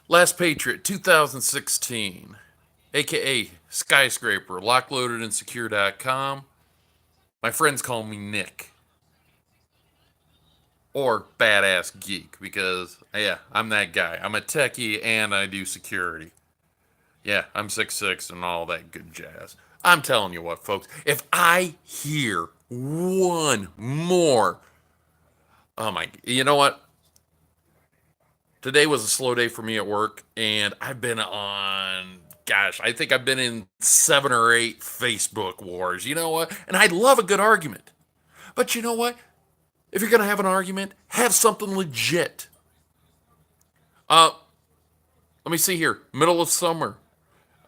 Last Patriot 2016, aka Skyscraper, lockloadedandsecure.com. My friends call me Nick or Badass Geek because, yeah, I'm that guy. I'm a techie and I do security. Yeah, I'm 6'6" and all that good jazz. I'm telling you what, folks, if I hear one more, oh my, you know what? Today was a slow day for me at work, and I've been on, gosh, I think I've been in 7 or 8 Facebook wars. You know what? And I love a good argument. But you know what? If you're going to have an argument, have something legit. Uh, Let me see here. Middle of summer.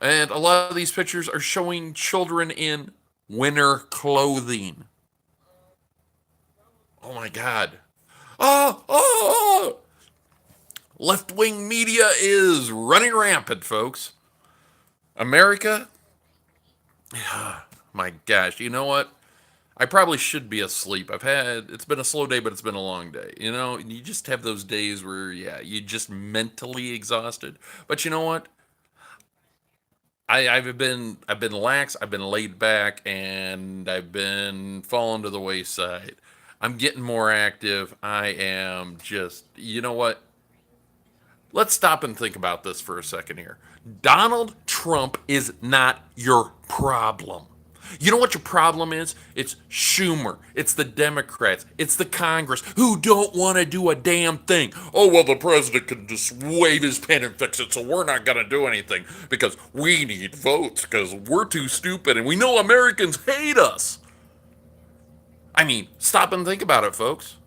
And a lot of these pictures are showing children in winter clothing. Oh my God. Oh, oh, oh. Left wing media is running rampant, folks. America, my gosh, you know what? I probably should be asleep. It's been a slow day, but it's been a long day. You know, you just have those days where, yeah, you just mentally exhausted. But you know what? I've been lax, I've been laid back, and I've been falling to the wayside. I'm getting more active. I am just, you know what? Let's stop and think about this for a second here. Donald Trump is not your problem. You know what your problem is? It's Schumer. It's the Democrats. It's the Congress who don't want to do a damn thing. Oh, well, the president can just wave his pen and fix it, so we're not going to do anything because we need votes because we're too stupid and we know Americans hate us. I mean, stop and think about it, folks.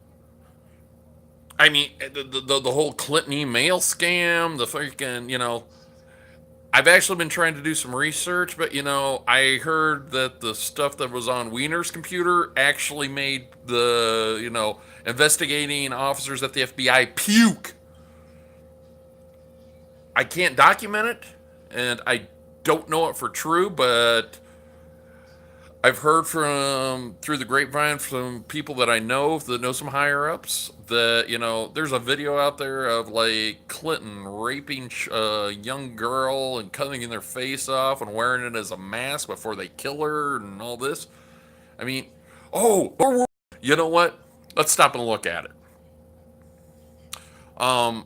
I mean, the whole Clinton email scam, the freaking, I've actually been trying to do some research, but I heard that the stuff that was on Wiener's computer actually made the, investigating officers at the FBI puke. I can't document it, and I don't know it for true, but I've heard from through the grapevine from people that I know that know some higher ups that there's a video out there of like Clinton raping a young girl and cutting their face off and wearing it as a mask before they kill her and all this. I mean, oh, you know what? Let's stop and look at it. Um,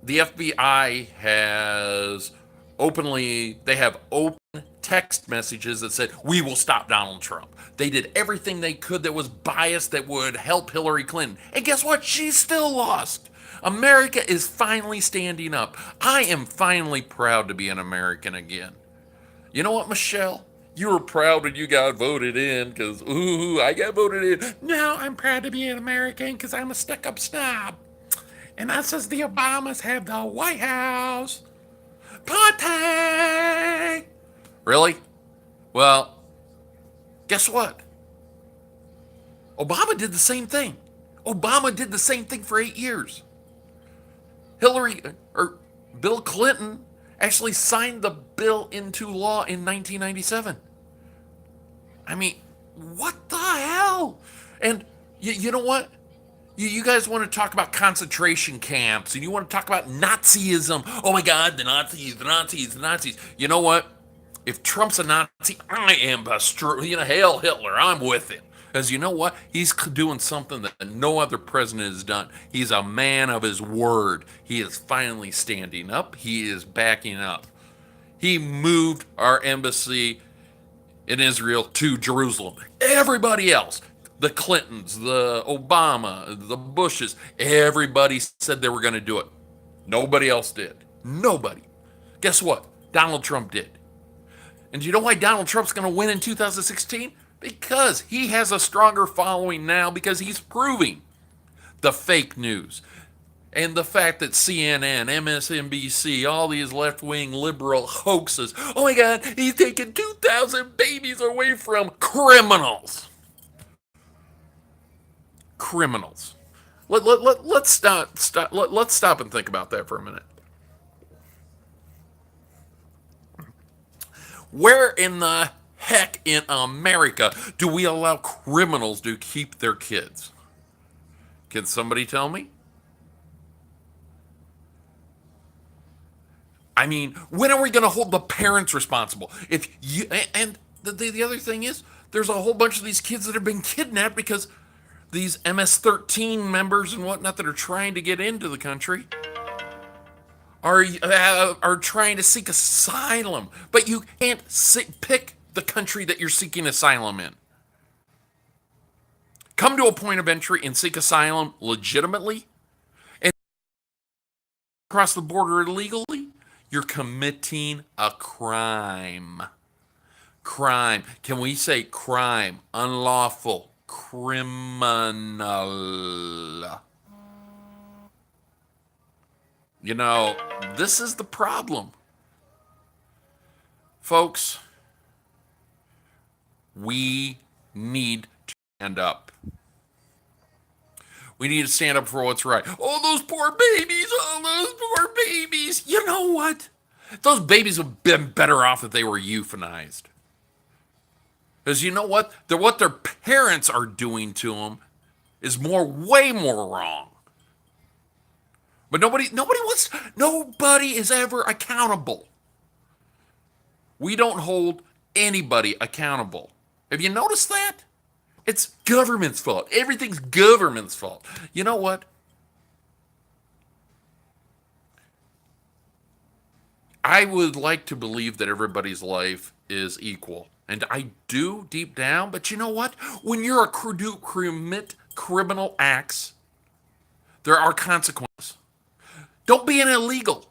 the FBI has they have open text messages that said, we will stop Donald Trump. They did everything they could that was biased that would help Hillary Clinton. And guess what? She's still lost. America is finally standing up. I am finally proud to be an American again. You know what, Michelle? You were proud when you got voted in because, ooh, I got voted in. Now I'm proud to be an American because I'm a stuck up snob. And that says the Obamas have the White House. Party! Really? Well, guess what? Obama did the same thing. Obama did the same thing for 8 years. Hillary or Bill Clinton actually signed the bill into law in 1997. I mean, what the hell? And you know what? You guys want to talk about concentration camps and you want to talk about Nazism. Oh my God, the Nazis, the Nazis, the Nazis. You know what? If Trump's a Nazi, I am hail Hitler. I'm with him. Because you know what? He's doing something that no other president has done. He's a man of his word. He is finally standing up. He is backing up. He moved our embassy in Israel to Jerusalem. Everybody else, the Clintons, the Obama, the Bushes, everybody said they were going to do it. Nobody else did. Nobody. Guess what? Donald Trump did. And do you know why Donald Trump's going to win in 2016? Because he has a stronger following now because he's proving the fake news. And the fact that CNN, MSNBC, all these left wing liberal hoaxes, oh my God, he's taking 2,000 babies away from criminals. Criminals. Let's stop and think about that for a minute. Where in the heck in America do we allow criminals to keep their kids? Can somebody tell me? I mean, when are we going to hold the parents responsible? If you and the other thing is, there's a whole bunch of these kids that have been kidnapped because these MS-13 members and whatnot that are trying to get into the country are trying to seek asylum, but you can't pick the country that you're seeking asylum in. Come to a point of entry and seek asylum legitimately, and cross the border illegally, you're committing a crime. Crime. Can we say crime? Unlawful. Criminal. You know, this is the problem. Folks, we need to stand up. We need to stand up for what's right. Oh, those poor babies. Oh, those poor babies. You know what? Those babies would have been better off if they were euthanized. Because you know what? What their parents are doing to them is way more wrong. But nobody is ever accountable. We don't hold anybody accountable. Have you noticed that? It's government's fault. Everything's government's fault. You know what? I would like to believe that everybody's life is equal. And I do deep down, but you know what? When you're commit criminal acts, there are consequences. Don't be an illegal.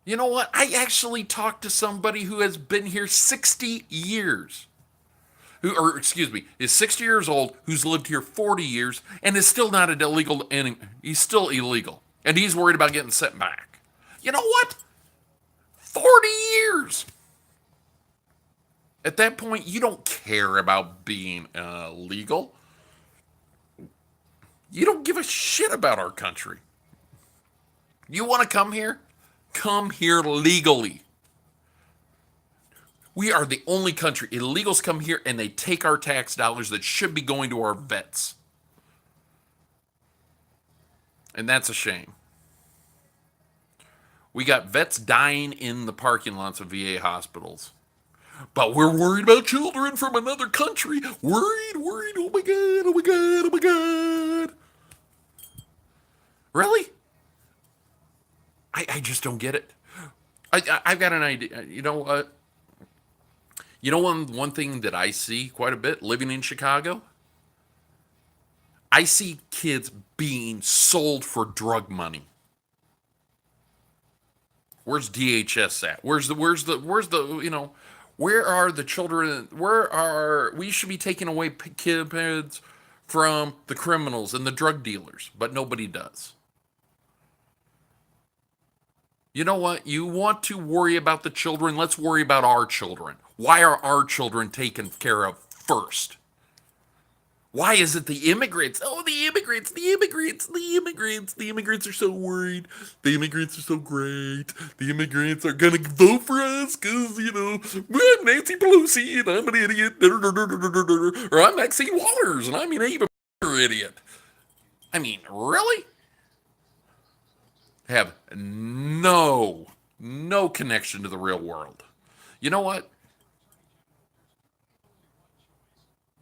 You know what? I actually talked to somebody who has been here 60 years. Is 60 years old, who's lived here 40 years, and is still not an illegal, and he's still illegal. And he's worried about getting sent back. You know what? 40 years. At that point, you don't care about being legal. You don't give a shit about our country. You want to come here? Come here legally. We are the only country. Illegals come here and they take our tax dollars that should be going to our vets. And that's a shame. We got vets dying in the parking lots of VA hospitals. But we're worried about children from another country. Worried. Oh my God, oh my God, oh my God. Really? I just don't get it. I've got an idea. You know what? You know one thing that I see quite a bit living in Chicago? I see kids being sold for drug money. Where's DHS at? Where are the children? We should be taking away kids from the criminals and the drug dealers, but nobody does. You know what? You want to worry about the children? Let's worry about our children. Why are our children taken care of first? Why is it the immigrants? Oh, the immigrants are so worried. The immigrants are so great. The immigrants are going to vote for us because, I'm Nancy Pelosi and I'm an idiot. Or I'm Maxine Waters and I'm an even idiot. I mean, really? Have no connection to the real world. You know what?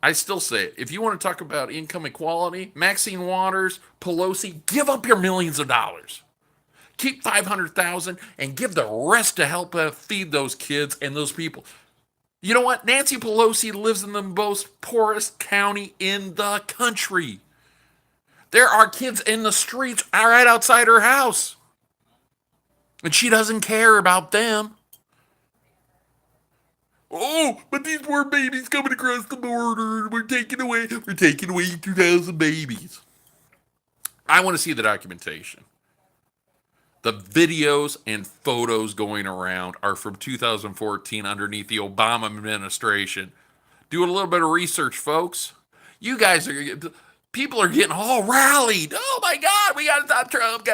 I still say it. If you want to talk about income equality, Maxine Waters, Pelosi, give up your millions of dollars. Keep 500,000 and give the rest to help feed those kids and those people. You know what? Nancy Pelosi lives in the most poorest county in the country. There are kids in the streets right outside her house. And she doesn't care about them. Oh, but these poor babies coming across the border. We're taking away 2,000 babies. I want to see the documentation. The videos and photos going around are from 2014 underneath the Obama administration. Do a little bit of research, folks. People are getting all rallied. Oh my God, we gotta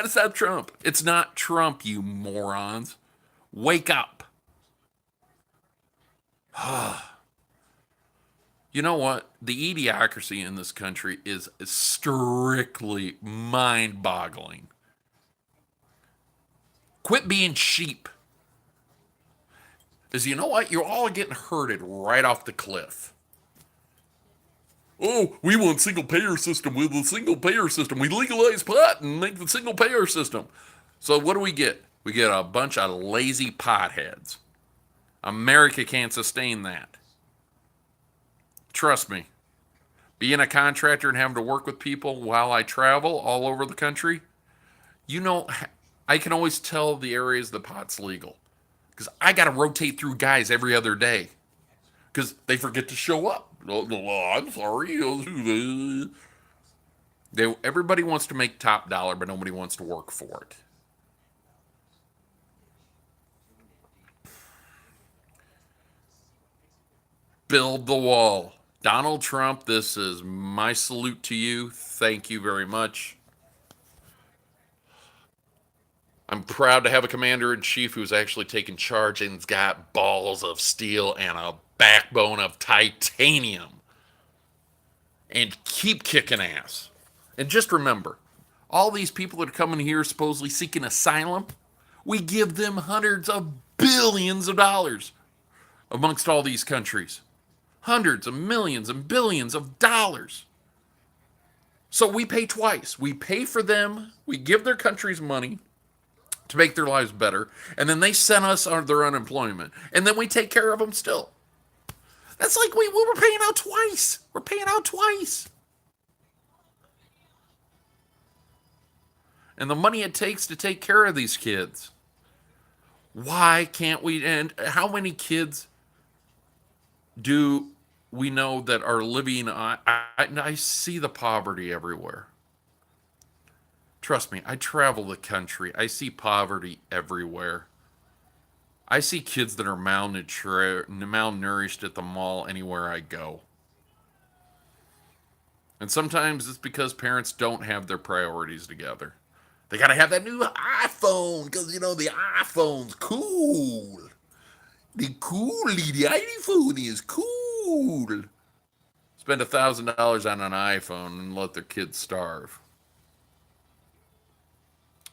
stop Trump. It's not Trump, you morons. Wake up. You know what? The idiocracy in this country is strictly mind-boggling. Quit being sheep. Because you know what? You're all getting herded right off the cliff. Oh, we want single payer system. With a single payer system, we legalize pot and make the single payer system. So what do we get? We get a bunch of lazy potheads. America can't sustain that. Trust me. Being a contractor and having to work with people while I travel all over the country, you know, I can always tell the areas the pot's legal. Because I got to rotate through guys every other day. Because they forget to show up. Oh, I'm sorry. Everybody wants to make top dollar, but nobody wants to work for it. Build the wall. Donald Trump, this is my salute to you. Thank you very much. I'm proud to have a commander in chief who's actually taken charge and's got balls of steel and a backbone of titanium. And keep kicking ass. And just remember, all these people that are coming here supposedly seeking asylum, we give them hundreds of billions of dollars amongst all these countries. Hundreds of millions and billions of dollars. So we pay twice. We pay for them, we give their countries money to make their lives better, and then they send us their unemployment, and then we take care of them still. That's like we were paying out twice. We're paying out twice. And the money it takes to take care of these kids. Why can't we? And how many kids do we know that are living? I see the poverty everywhere. Trust me, I travel the country. I see poverty everywhere. I see kids that are malnourished at the mall anywhere I go. And sometimes it's because parents don't have their priorities together. They got to have that new iPhone because, you know, the iPhone's cool. The iPhone is cool. Spend $1,000 on an iPhone and let their kids starve.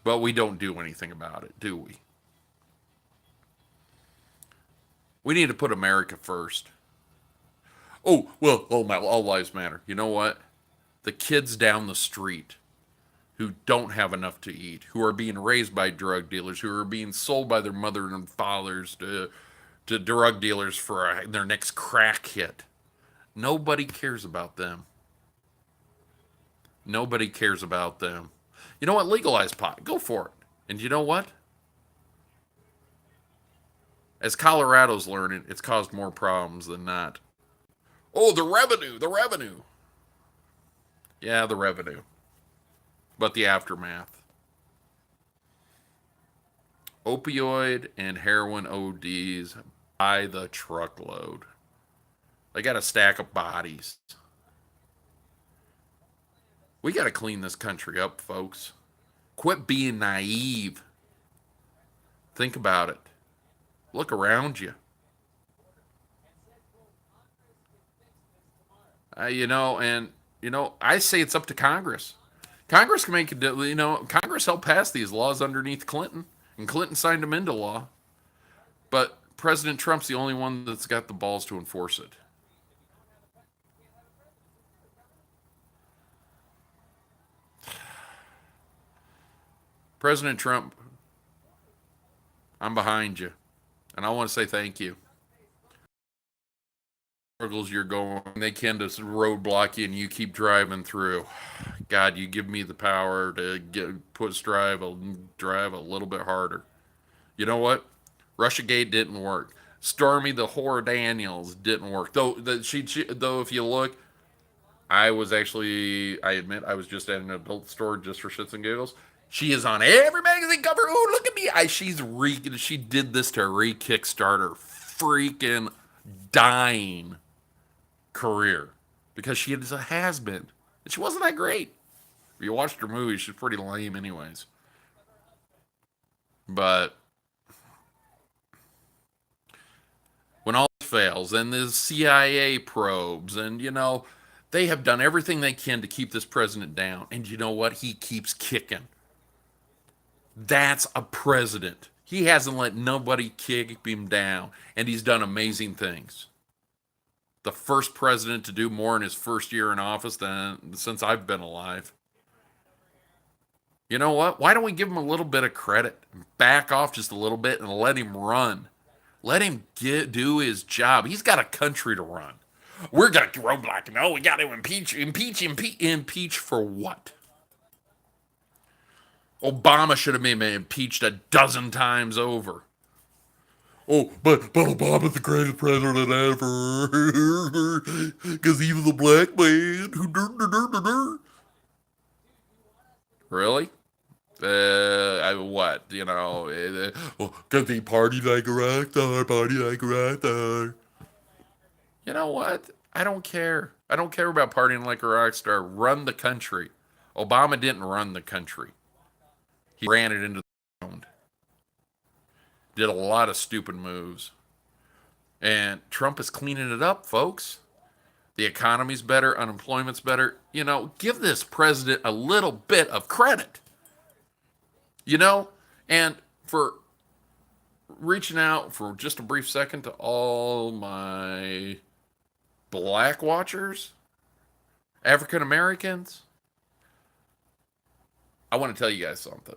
But we don't do anything about it, do we? We need to put America first. Oh, well, all lives matter. You know what? The kids down the street who don't have enough to eat, who are being raised by drug dealers, who are being sold by their mother and fathers to drug dealers for their next crack hit. Nobody cares about them. Nobody cares about them. You know what? Legalize pot. Go for it. And you know what? As Colorado's learning, it's caused more problems than not. Oh, the revenue, the revenue. Yeah, the revenue. But the aftermath. Opioid and heroin ODs by the truckload. They got a stack of bodies. We got to clean this country up, folks. Quit being naive. Think about it. Look around you. I say it's up to Congress. Congress can make Congress helped pass these laws underneath Clinton, and Clinton signed them into law. But President Trump's the only one that's got the balls to enforce it. President Trump, I'm behind you. And I want to say thank you. Struggles you're going, they can just roadblock you and you keep driving through. God, you give me the power to drive a little bit harder. You know what? Russiagate didn't work. Stormy the Whore Daniels didn't work. Though if you look, I admit I was just at an adult store just for shits and giggles. She is on every magazine cover. Oh, look at me! She did this to re-kickstart her freaking dying career because she is a has-been. And she wasn't that great. If you watched her movie, she's pretty lame, anyways. But when all fails, and the CIA probes, and they have done everything they can to keep this president down. And you know what? He keeps kicking. That's a president. He hasn't let nobody kick him down, and he's done amazing things. The first president to do more in his first year in office than since I've been alive. You know what? Why don't we give him a little bit of credit? Back off just a little bit and let him run. Let him do his job. He's got a country to run. We're going to roadblock. No, we got to impeach for what? Obama should have been impeached a dozen times over. Oh, but Obama's the greatest president ever. Because he was a black man. Really? What? You know, because he partied like a rock star, partied like a rock star. You know what? I don't care. I don't care about partying like a rock star. Run the country. Obama didn't run the country. He ran it into the ground. Did a lot of stupid moves. And Trump is cleaning it up, folks. The economy's better, unemployment's better. You know, give this president a little bit of credit. You know, and for reaching out for just a brief second to all my black watchers, African Americans, I want to tell you guys something.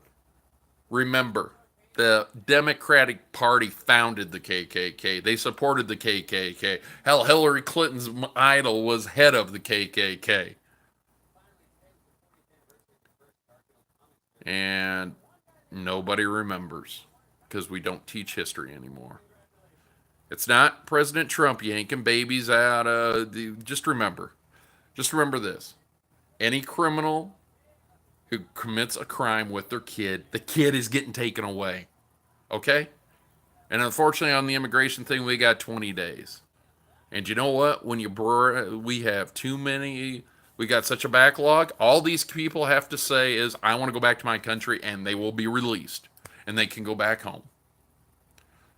Remember, the Democratic Party founded the KKK. They supported the KKK. Hell, Hillary Clinton's idol was head of the KKK. And nobody remembers because we don't teach history anymore. It's not President Trump yanking babies out of just remember this. Any criminal who commits a crime with their kid, the kid is getting taken away. Okay? And unfortunately on the immigration thing, we got 20 days. And you know what? When we have too many, we got such a backlog, all these people have to say is, I want to go back to my country, and they will be released. And they can go back home.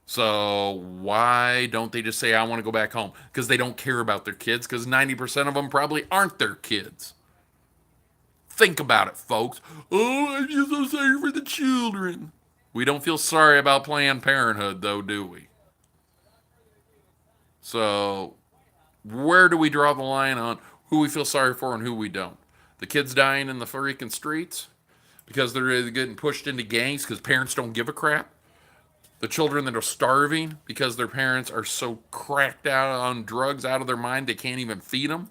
So why don't they just say, I want to go back home? Because they don't care about their kids, because 90% of them probably aren't their kids. Think about it, folks. Oh, I feel so sorry for the children. We don't feel sorry about Planned Parenthood, though, do we? So, where do we draw the line on who we feel sorry for and who we don't? The kids dying in the freaking streets because they're getting pushed into gangs because parents don't give a crap? The children that are starving because their parents are so cracked out on drugs out of their mind they can't even feed them?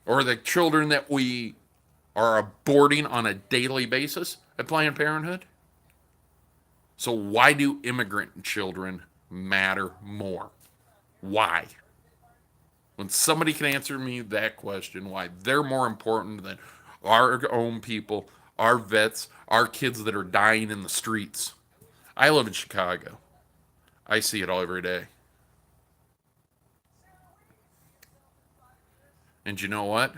Or the children that we are aborting on a daily basis at Planned Parenthood? So why do immigrant children matter more? Why? When somebody can answer me that question, why they're more important than our own people, our vets, our kids that are dying in the streets. I live in Chicago. I see it all every day. And you know what?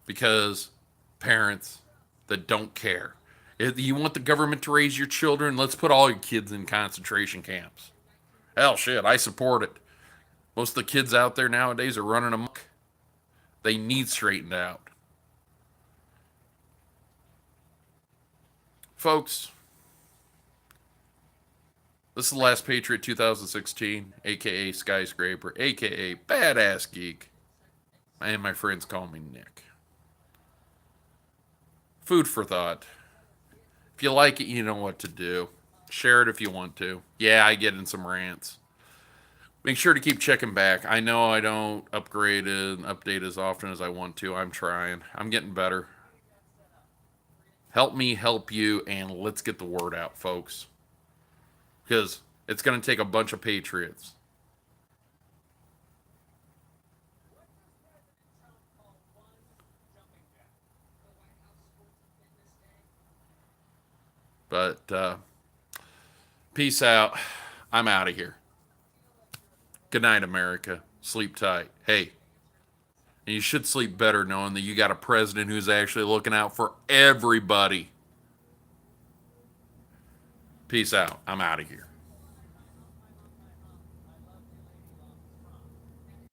Because parents that don't care. If you want the government to raise your children, let's put all your kids in concentration camps. Hell, shit, I support it. Most of the kids out there nowadays are running amok. They need straightened out. Folks, this is the Last Patriot 2016, aka Skyscraper, aka Badass Geek. And my friends call me Nick. Food for thought. If you like it, you know what to do. Share it if you want to. Yeah, I get in some rants. Make sure to keep checking back. I know I don't upgrade and update as often as I want to. I'm trying. I'm getting better. Help me help you, and let's get the word out, folks. Because it's going to take a bunch of patriots. But peace out. I'm out of here. Good night, America. Sleep tight. Hey, and you should sleep better knowing that you got a president who's actually looking out for everybody. Peace out. I'm out of here.